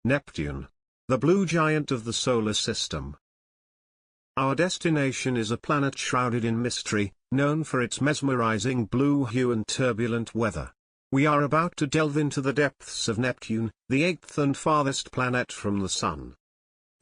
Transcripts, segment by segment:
Neptune, the blue giant of the solar system. Our destination is a planet shrouded in mystery, known for its mesmerizing blue hue and turbulent weather. We are about to delve into the depths of Neptune, the eighth and farthest planet from the Sun.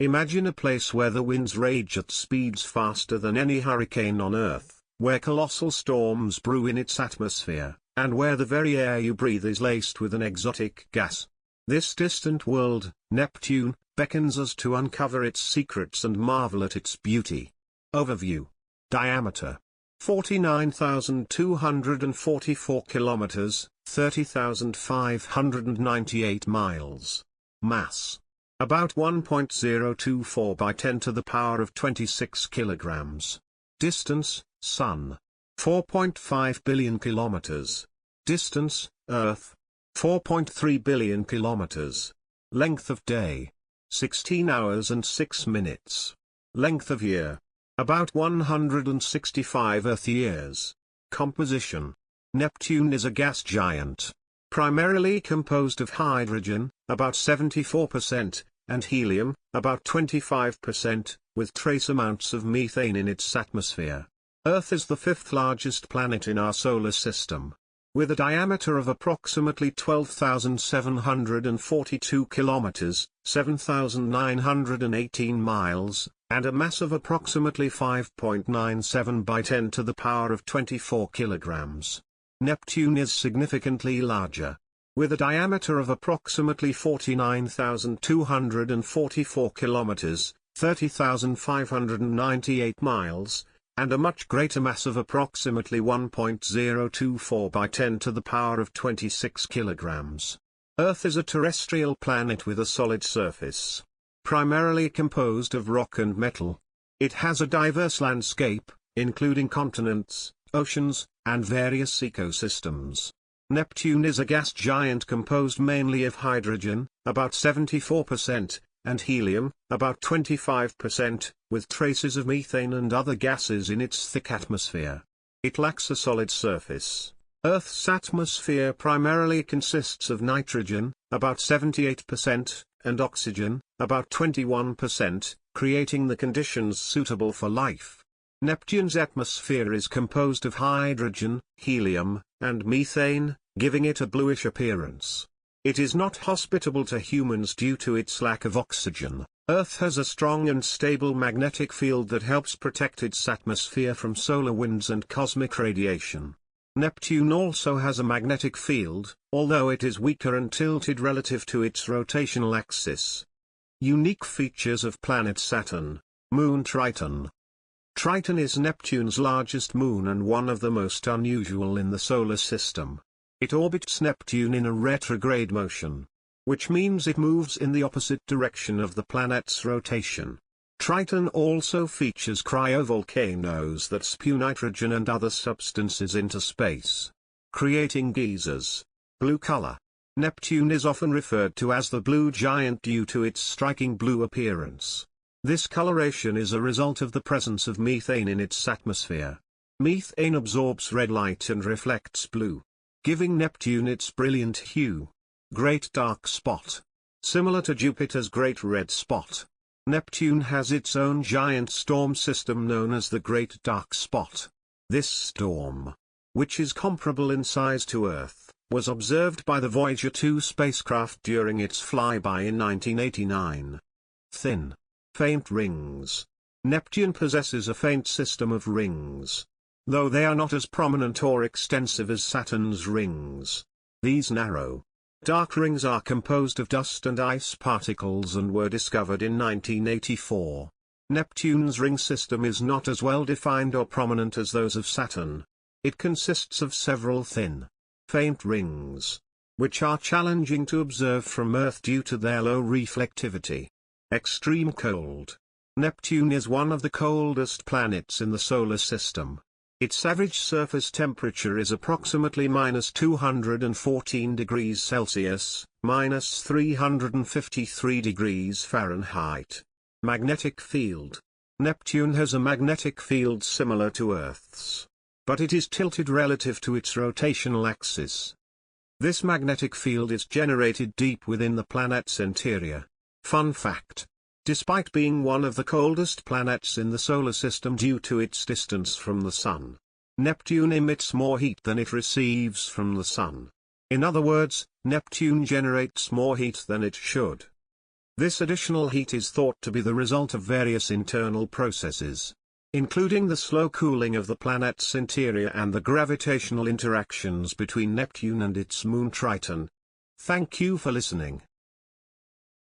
Imagine a place where the winds rage at speeds faster than any hurricane on Earth, where colossal storms brew in its atmosphere, and where the very air you breathe is laced with an exotic gas. This distant world, Neptune, beckons us to uncover its secrets and marvel at its beauty. Overview. Diameter: 49,244 kilometers, 30,598 miles. Mass: about 1.024 by 10 to the power of 26 kilograms. Distance: Sun, 4.5 billion kilometers. Distance, Earth, 4.3 billion kilometers. Length of day: 16 hours and 6 minutes. Length of year: about 165 Earth years. Composition: Neptune is a gas giant, primarily composed of hydrogen, about 74%, and helium, about 25%, with trace amounts of methane in its atmosphere. Earth is the fifth largest planet in our solar system. With a diameter of approximately 12,742 kilometers, 7,918 miles, and a mass of approximately 5.97 by 10 to the power of 24 kilograms. Neptune is significantly larger. With a diameter of approximately 49,244 kilometers, 30,598 miles, and a much greater mass of approximately 1.024 by 10 to the power of 26 kilograms. Earth is a terrestrial planet with a solid surface, primarily composed of rock and metal. It has a diverse landscape, including continents, oceans, and various ecosystems. Neptune is a gas giant composed mainly of hydrogen, about 74%, and helium, about 25%, with traces of methane and other gases in its thick atmosphere. It lacks a solid surface. Earth's atmosphere primarily consists of nitrogen, about 78%, and oxygen, about 21%, creating the conditions suitable for life. Neptune's atmosphere is composed of hydrogen, helium, and methane, giving it a bluish appearance. It is not hospitable to humans due to its lack of oxygen. Earth has a strong and stable magnetic field that helps protect its atmosphere from solar winds and cosmic radiation. Neptune also has a magnetic field, although it is weaker and tilted relative to its rotational axis. Unique features of planet Saturn. Moon Triton. Triton is Neptune's largest moon and one of the most unusual in the solar system. It orbits Neptune in a retrograde motion, which means it moves in the opposite direction of the planet's rotation. Triton also features cryovolcanoes that spew nitrogen and other substances into space, creating geysers. Blue color. Neptune is often referred to as the blue giant due to its striking blue appearance. This coloration is a result of the presence of methane in its atmosphere. Methane absorbs red light and reflects blue, giving Neptune its brilliant hue. Great dark spot. Similar to Jupiter's Great Red Spot, Neptune has its own giant storm system known as the Great Dark Spot. This storm, which is comparable in size to Earth, was observed by the Voyager 2 spacecraft during its flyby in 1989. Thin, faint rings. Neptune possesses a faint system of rings, though they are not as prominent or extensive as Saturn's rings. These narrow, dark rings are composed of dust and ice particles and were discovered in 1984. Neptune's ring system is not as well defined or prominent as those of Saturn. It consists of several thin, faint rings, which are challenging to observe from Earth due to their low reflectivity. Extreme cold. Neptune is one of the coldest planets in the solar system. Its average surface temperature is approximately -214 degrees Celsius, -353 degrees Fahrenheit. Magnetic field. Neptune has a magnetic field similar to Earth's, but it is tilted relative to its rotational axis. This magnetic field is generated deep within the planet's interior, Fun fact: despite being one of the coldest planets in the solar system due to its distance from the Sun, Neptune emits more heat than it receives from the Sun. In other words, Neptune generates more heat than it should. This additional heat is thought to be the result of various internal processes, including the slow cooling of the planet's interior and the gravitational interactions between Neptune and its moon Triton. Thank you for listening.